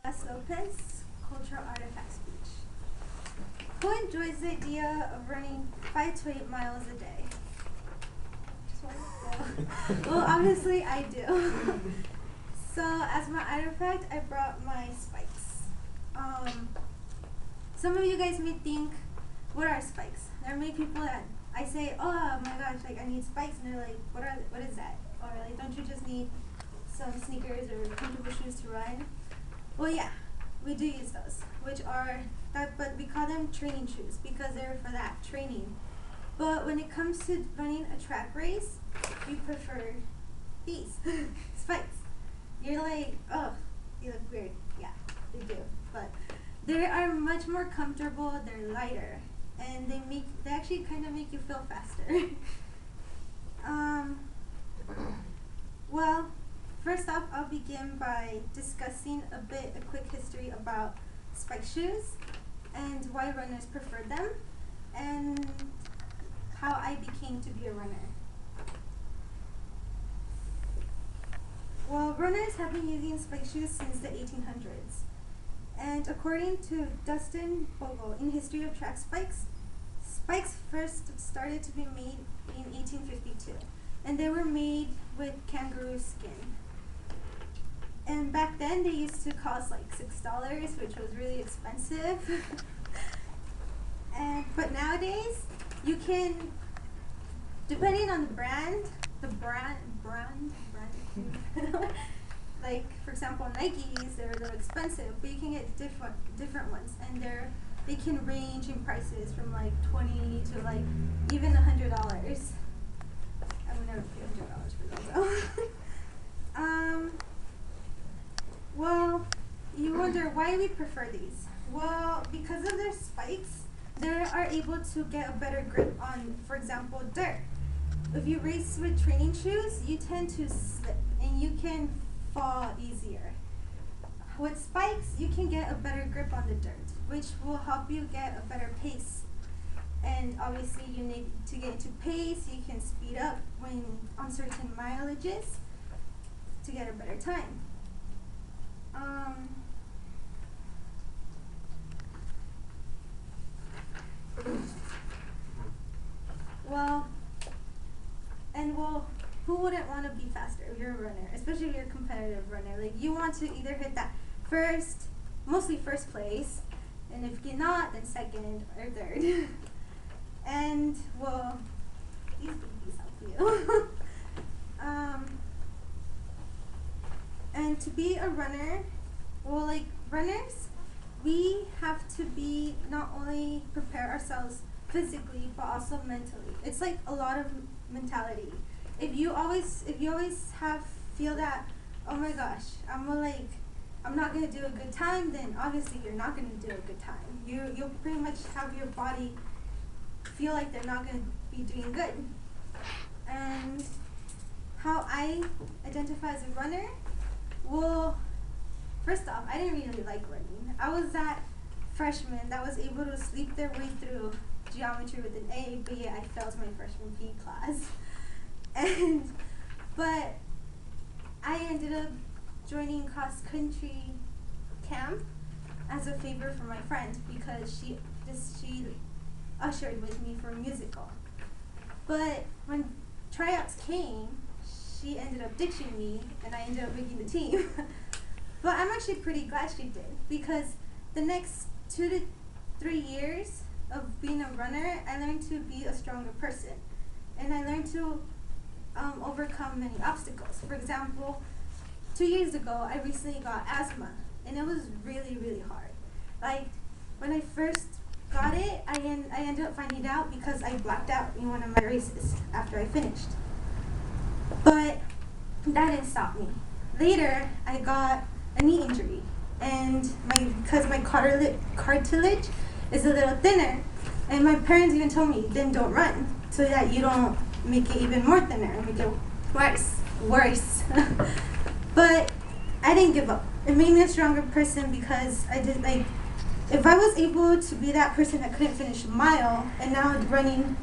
S. Lopez, Cultural Artifact Speech. Who enjoys the idea of running 5 to 8 miles a day? Just one? Well, obviously I do. So, as my artifact, I brought my spikes. Some of you guys may think, what are spikes? There are many people that I say, oh my gosh, like I need spikes, and they're like, what is that? Or like, don't you just need some sneakers or comfortable shoes to run? Well, yeah, we do use those, but we call them training shoes because they're for that training. But when it comes to running a track race, we prefer these spikes. You're like, oh, you look weird. Yeah, they do, but they are much more comfortable. They're lighter, and they actually kind of make you feel faster. Well, first off, I'll begin by discussing a quick history about spike shoes and why runners prefer them and how I became to be a runner. Well, runners have been using spike shoes since the 1800s. And according to Dustin Bogle in History of Track Spikes, spikes first started to be made in 1852. And they were made with kangaroo skin. And back then they used to cost like $6, which was really expensive. But nowadays you can, depending on the brand, like for example Nikes, they're a little expensive, but you can get different ones, and they can range in prices from like $20 to like even $100. I would never pay $100 for those though. Well, you wonder why we prefer these. Well, because of their spikes, they are able to get a better grip on, for example, dirt. If you race with training shoes, you tend to slip and you can fall easier. With spikes, you can get a better grip on the dirt, which will help you get a better pace. And obviously you need to get into pace, you can speed up when on certain mileages to get a better time. Well, who wouldn't want to be faster if you're a runner, especially if you're a competitive runner? Like, you want to either hit that mostly first place, and if you're not, then second or third. And, well, these babies help you. And to be a runner, well, like runners, we have to be not only prepare ourselves physically, but also mentally. It's like a lot of mentality. If you always feel that, oh my gosh, I'm not gonna do a good time, then obviously you're not gonna do a good time. You'll pretty much have your body feel like they're not gonna be doing good. And how I identify as a runner, well, first off, I didn't really like running. I was that freshman that was able to sleep their way through geometry with an A, but yet I failed my freshman PE class. But I ended up joining cross country camp as a favor for my friend because she ushered with me for a musical. But when tryouts came, she ended up ditching me, and I ended up making the team. But I'm actually pretty glad she did, because the next 2 to 3 years of being a runner, I learned to be a stronger person, and I learned to overcome many obstacles. For example, 2 years ago, I recently got asthma, and it was really, really hard. Like, when I first got it, I ended up finding out because I blacked out in one of my races after I finished. But that didn't stop me. Later, I got a knee injury, and because my cartilage is a little thinner, and my parents even told me, then don't run, so that you don't make it even more thinner and make it worse. But I didn't give up. It made me a stronger person because if I was able to be that person that couldn't finish a mile, and now running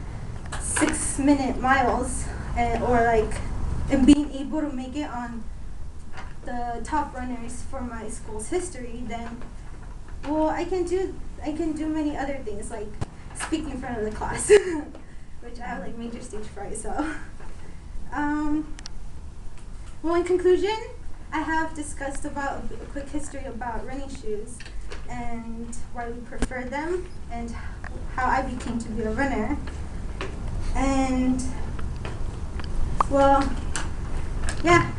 6-minute miles, and being able to make it on the top runners for my school's history, then well, I can do many other things like speak in front of the class, which I have like major stage fright. So, well, in conclusion, I have discussed about a quick history about running shoes and why we prefer them and how I became to be a runner. And well, yeah,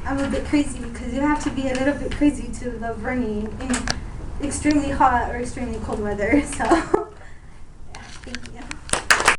I'm a bit crazy because you have to be a little bit crazy to love running in extremely hot or extremely cold weather. So